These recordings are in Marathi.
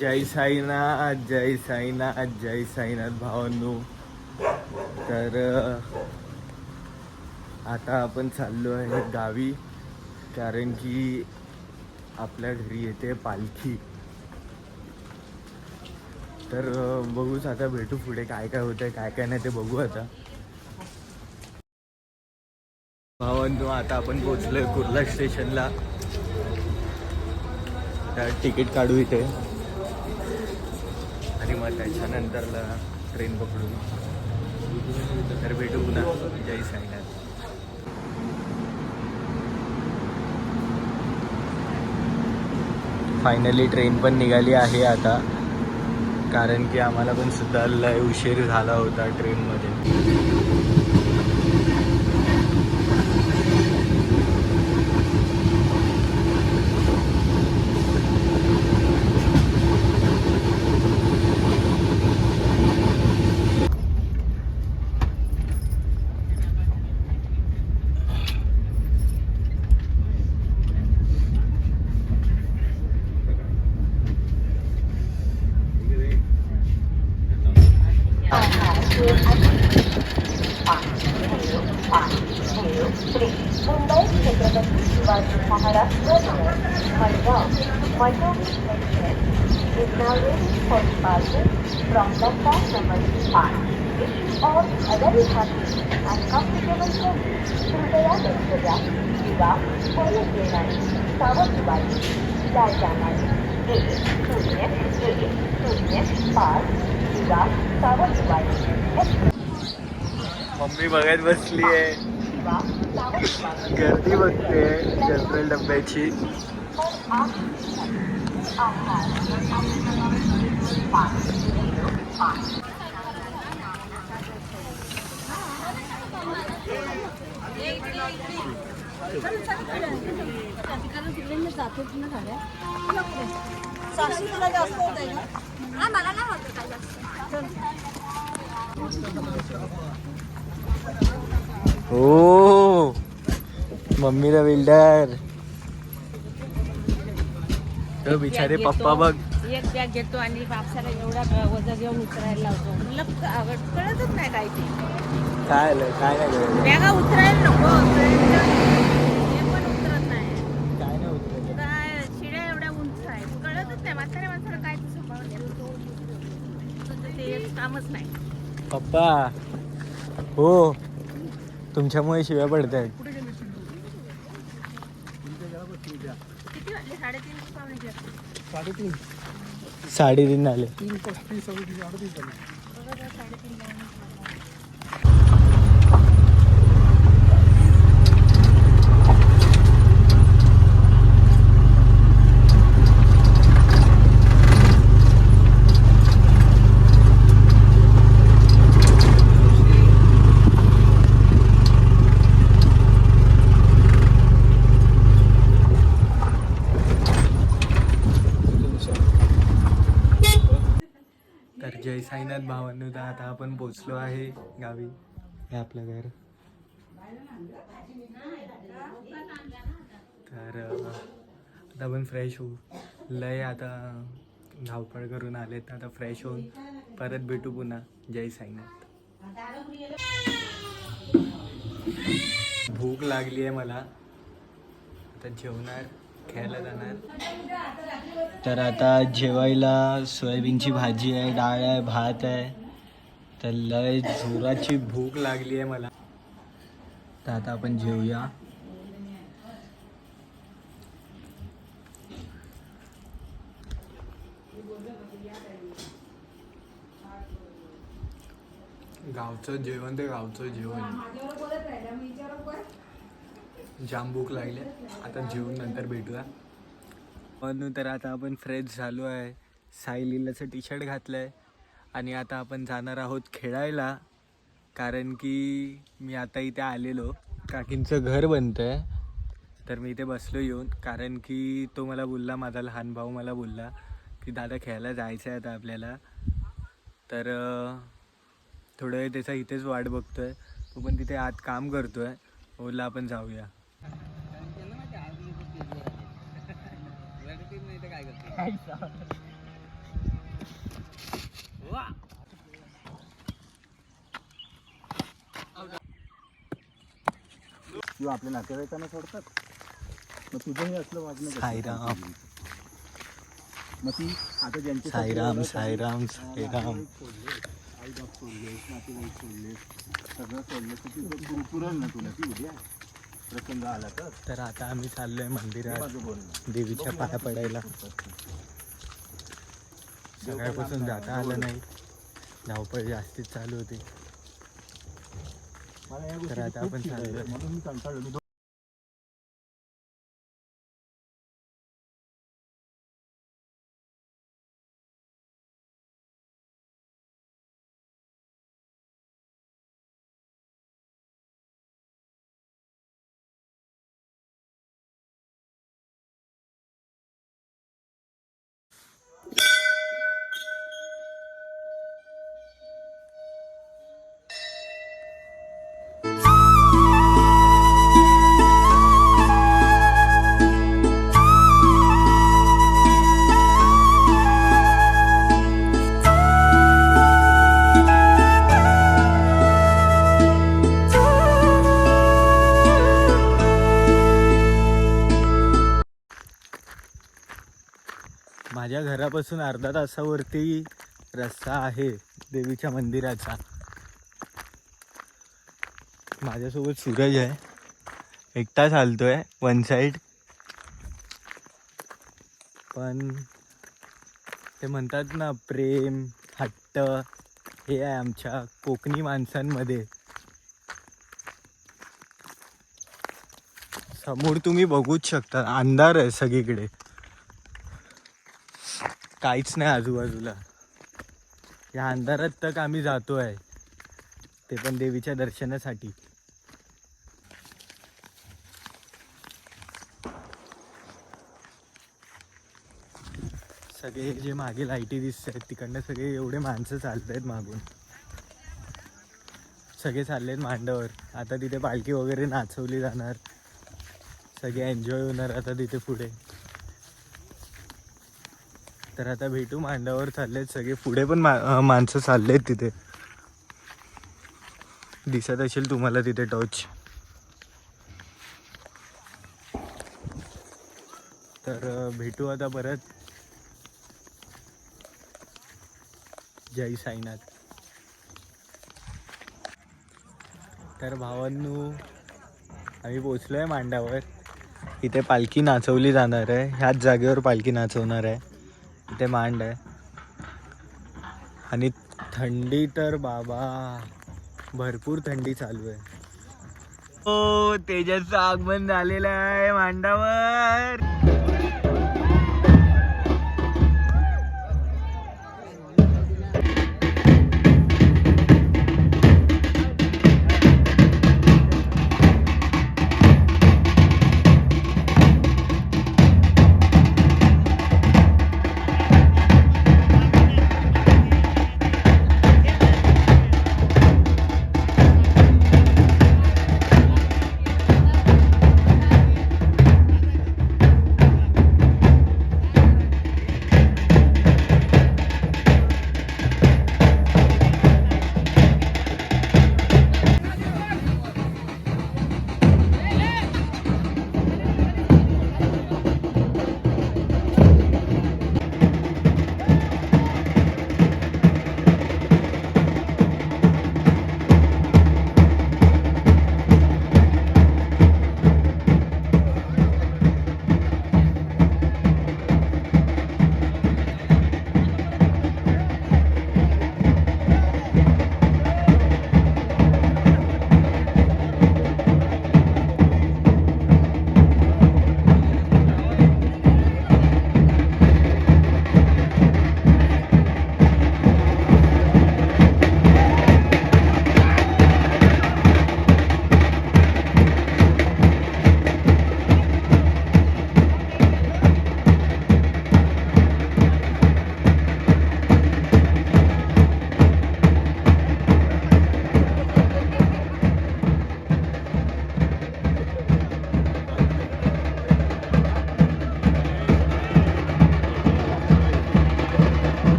जय साईनाथ, जय साईनाथ, जय साईनाथ भावांनो. तर आता आपण चाललो आहे गावी, कारण की आपल्या घरी येते पालखी. तर बघूच आता, भेटू पुढे काय काय होतं आहे काय काय नाही ते बघू आता. भावांनो आता आपण पोचलोय कुर्ला स्टेशनला. तर तिकीट काढू इथे आणि मग त्याच्यानंतरला ट्रेन पकडू. तर भेटू पुन्हा. जय साईनाथ. फायनली ट्रेन पण निघाली आहे आता, कारण की आम्हाला पण सुद्धा लय उशीर झाला होता ट्रेनमध्ये. Mumbai Chhatrapati Shivaji Maharaj Madgaon is now ready for departure from platform number 5. If all other happy and comfortable journey, कृपया लक्ष द्या किंवा परत येणारी सावधबाई जाय जाणारी 1005 किंवा सावधबाई. मम्मी बघत बसली आहे, गर्दी बघते जनरल डब्याची. हो मम्मी द बिल्डर. तो बिचारे पप्पा बघ, एक बॅग घेतो आणि बापसाला एवढा वजन घेऊन उतरायला लावतो. म्हणलं कळतच नाही काय ते. काय आलं काय नाही कळलं. बॅगा उतरायला नको, हे पण उतरत नाही. काय नाही होत. काय शिड्या एवढ्या उंच आहे, कळतच नाही म्हाताऱ्या माणसाला काय तसं ते एक कामच नाही. पप्पा हो, तुमच्यामुळे शिव्या पडत आहेत. किती वाजले? 3:30 पावणे 4. 3:30 झाले. तर जय साईनाथ भावांनो, तर आता आपण पोचलो आहे गावी. हे आपलं घर. तर आता आपण फ्रेश होऊ. लय आता धावपळ करून आले, तर आता फ्रेश होऊन परत भेटू पुन्हा. जय साईनाथ. भूक लागली आहे मला, आता जेवणार, खेळायला जाणार. तर आता जेवायला सोयाबीनची भाजी आहे, डाळ आहे, भात आहे. तर लय जोराची भूक लागली आहे मला, तर आता आपण जेवूया. गावचं जेवण ते गावचं जेवण. जाम भूक लागली, आता जेवून नंतर भेटूया. म्हणून तर आता आपण फ्रेश झालो आहे, साई लीलाचं टी शर्ट घातलं आहे आणि आता आपण जाणार आहोत खेळायला. कारण की मी आता इथे आलेलो, काकींचं घर बनतं आहे, तर मी इथे बसलो येऊन. कारण की तो मला बोलला, माझा लहान भाऊ मला बोलला की दादा खेळायला जायचं आहे आता आपल्याला. तर थोडं वेळ त्याचा इथेच वाट बघतो आहे. तो पण तिथे आत काम करतो आहे. बोलला आपण जाऊया. किंवा आपल्या नातेवाईकांना सोडतात. मग तुझं हे असलं वागणं कसं? साईराम. मग ती आता ज्यांचे साईराम साईराम साईराम. आई बाप सोडलेस, नातेवाईक सोडलेस, सगळं सोडलेस तर ती पुरेल ना तुला ती उद्या प्रसंग आला तर. आता आम्ही चाललोय मंदिरात माझं बोलणं देवीच्या पाया पडायला. सकाळपासून जाता आलं नाही, धावपळ जास्तीच चालू होती. मला या तर गोष्टी आता खूप आपण चिडायला, चाललोय. म्हणून मी कंटाळलो. मी माझ्या घरापासून अर्धा तासावरती रस्ता आहे देवीच्या मंदिराचा. माझ्यासोबत सूरज आहे, एकटा चालतोय वन साईड. पण ते म्हणतात ना, प्रेम हट्ट हे आहे आमच्या कोकणी माणसांमध्ये. समोर तुम्ही बघूच शकता, अंधार आहे सगळीकडे, काहीच नाही आजूबाजूला. या अंधारात तक आम्ही जातोय, ते पण देवीच्या दर्शनासाठी. सगळे जे मागे लाईटी दिसत आहेत तिकडनं सगळे एवढे माणसं चालत आहेत मागून. सगळे चालले आहेत मांडावर. आता तिथे पालखी वगैरे नाचवली जाणार, सगळे एन्जॉय होणार आता तिथे पुढे. तर आता भेटू, मांडावर चाललेत सगळे. पुढे पण माणसं चाललेत तिथे, दिसत असेल तुम्हाला तिथे टॉर्च. तर भेटू आता परत. जय साईनाथ. तर भावांनो, आम्ही पोचलोय मांडावर. इथे पालखी नाचवली जाणार आहे, ह्याच जागेवर पालखी नाचवणार आहे. इथे मांड आहे आणि थंडी तर बाबा भरपूर थंडी चालू आहे. हो, तेजाचं आगमन झालेलं आहे मांडावर.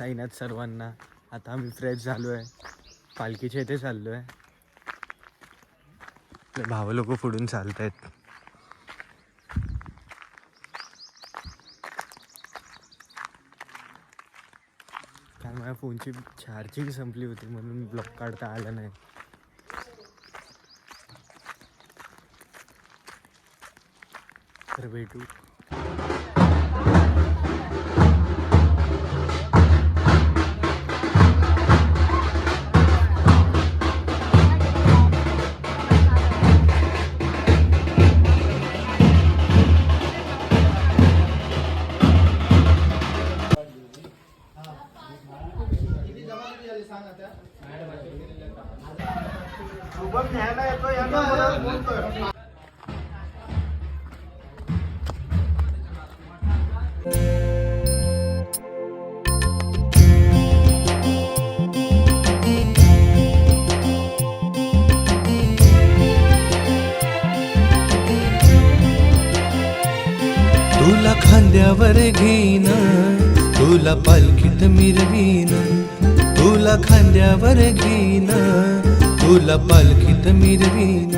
साईनाथ सर्वांना. आता आम्ही फ्रेश झालो आहे, पालखीच्या इथे चाललो आहे. आपले भाव लोक पुढून चालत आहेत. कारण माझ्या फोनची चार्जिंग संपली होती म्हणून ब्लॉग काढता आला नाही. तर भेटू. तुला खांद्यावर घेईन, तुला पालखीत मिरवीन. तुला खांद्यावर घेईन, तुला पालखीत मिरवीन.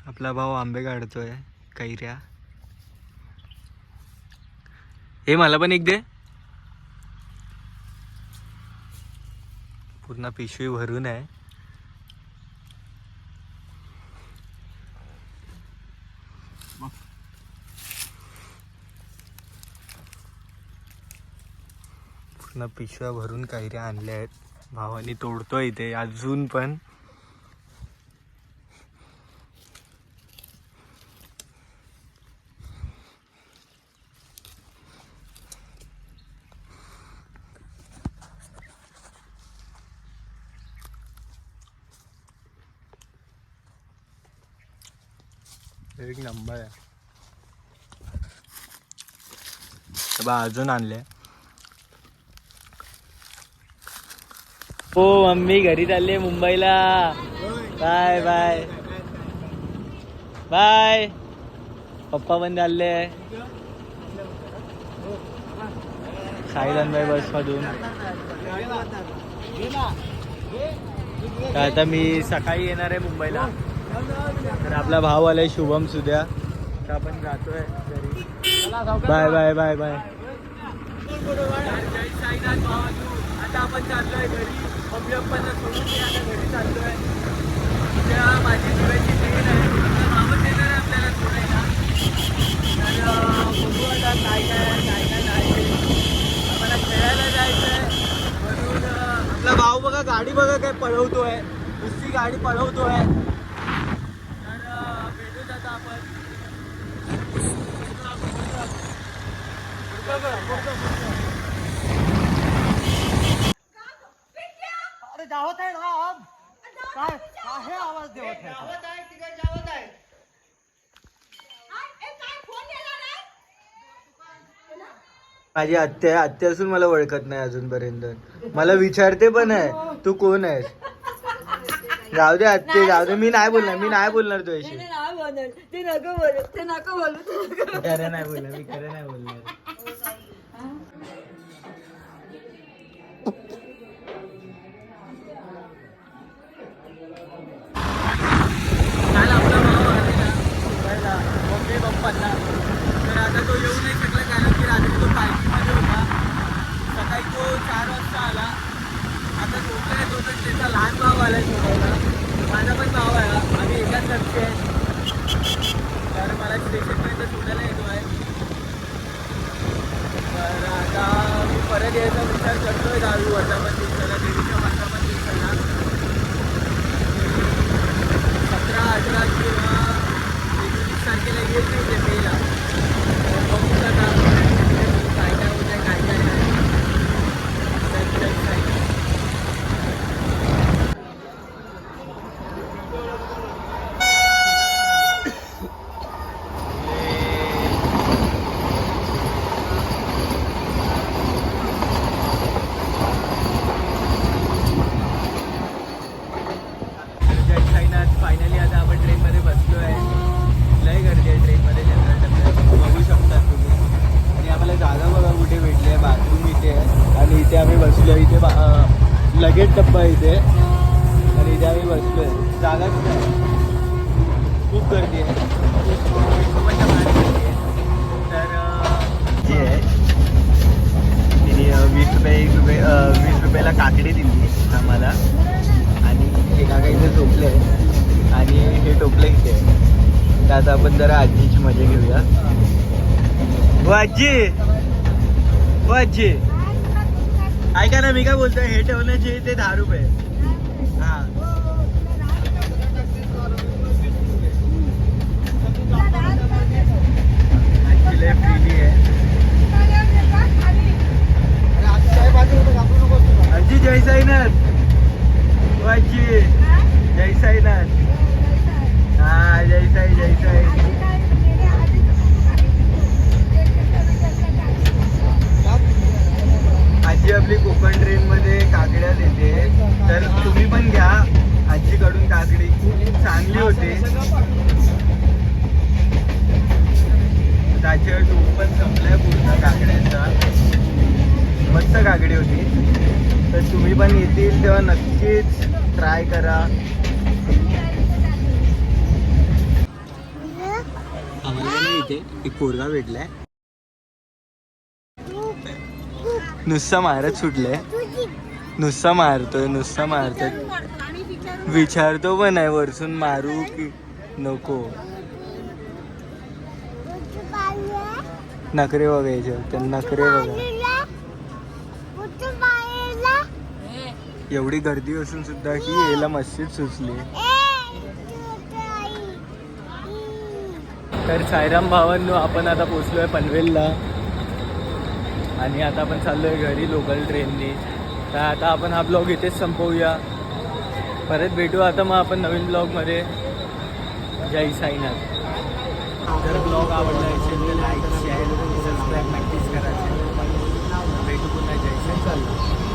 आपला भाऊ आंबे काढतोय, कैऱ्या. हे मला पण एक दे. पूर्ण पिशवी भरून आहे. पूर्ण पिशव्या भरून कैऱ्या आणल्या आहेत. भावानी तोडतोय इथे अजून पण. एक नंबर आहे. बा अजून आणले. हो मम्मी घरी चालले मुंबईला. Bye bye bye. पप्पा पण चालले. साईदानबाई बस मधून. आता मी सकाळी येणार आहे मुंबईला. तर आपला भाव आलाय शुभम सुद्या. तर आपण जातोय घरी. Bye bye bye bye. जय साईनाथ भावानू. आता आपण चाललोय घरी. मम्मी पप्पांना सोडून मी आता घरी चाललोय. उद्या माझी शिवायची ट्रेन आहे. मामा येणार आहे आपल्याला सोडायला. तर बघू आता काय नाही. आम्हाला खेळायला जायचंय म्हणून. आपला भाऊ बघा गाडी बघा काय पळवतोय. नुसती गाडी पळवतोय. अरे जावत आहे ना अब काय आहे आवाज देवत आहे. माझी आत्या असून मला ओळखत नाही अजूनपर्यंत. मला विचारते पण आहे तू कोण आहेस. जाऊ दे आत्ते जाऊ दे. मी नाही बोलणार तुझ्याशी. खरं नाही बोलणार. मम्मी पप्पांना. तर आता तो येऊ नाही शकला कारण की रात्री तो पालखीमध्ये होता. सकाळी तो 4 वाजता आला. आता झोपलाय तो. तर त्याचा लहान भाव आलाय सोडायला. माझा पण भाव आहे. आम्ही एकाच घरचे आहे. तर मला स्टेशनपर्यंत सोडायला येतो आहे. तर आता मी परत यायचा विचार करतोय 10 वाजता. तिकीट डब्बा इथे आणि इथे आम्ही बसलोय. जागाच नाही, खूप गर्दी आहे. खूपच भारी गर्दी आहे. तर जी आहे तिने 20 रुपयाला काकडी दिली आम्हाला. आणि हे काका इथे टोपले आणि हे टोपले इथे. तर आता आपण जरा आजीची मजा घेऊया. हो आजी, हो आजी, ऐका ना मी काय बोलतोय, हे ठेवण्याचे ते 10 रुपये. हा आजीला फ्रीली आहे. आजी जय साईनाथ. हो आजी जय साईनाथ. हा जय साई जय साई. आजी आपली कोकण ट्रेनमध्ये काकड्या देते, तर तुम्ही पण घ्या आजीकडून काकडी. खूप चांगली होती. त्याच्यावर तूप पण संपलाय पूर्ण काकड्यांचा. मस्त काकडी होती. तर तुम्ही पण येतील तेव्हा नक्कीच ट्राय करा. आम्हाला इथे एक पोरगा भेटलाय, नुसता मारत सुटले. नुसता मारतोय, नुसता मारतोय. विचारतो पण आहे वरसून मारू की नको. नखरे बघायचे तर नखरे बघा. एवढी गर्दी असून सुद्धा ही याला मस्जिद सुचली. तर साईराम भावांनो, आपण आता पोचलोय पनवेलला आणि आता आपण चाललोय घरी लोकल ट्रेननी. तर आता आपण हा ब्लॉग इथेच संपवूया. परत भेटू आता मग आपण नवीन ब्लॉगमध्ये. जय साईनाथ. जर ब्लॉग आवडला असेल तर लाईक शेअर सबस्क्राईब नक्कीच करा. भेटू पुन्हा. जय साईनाथ.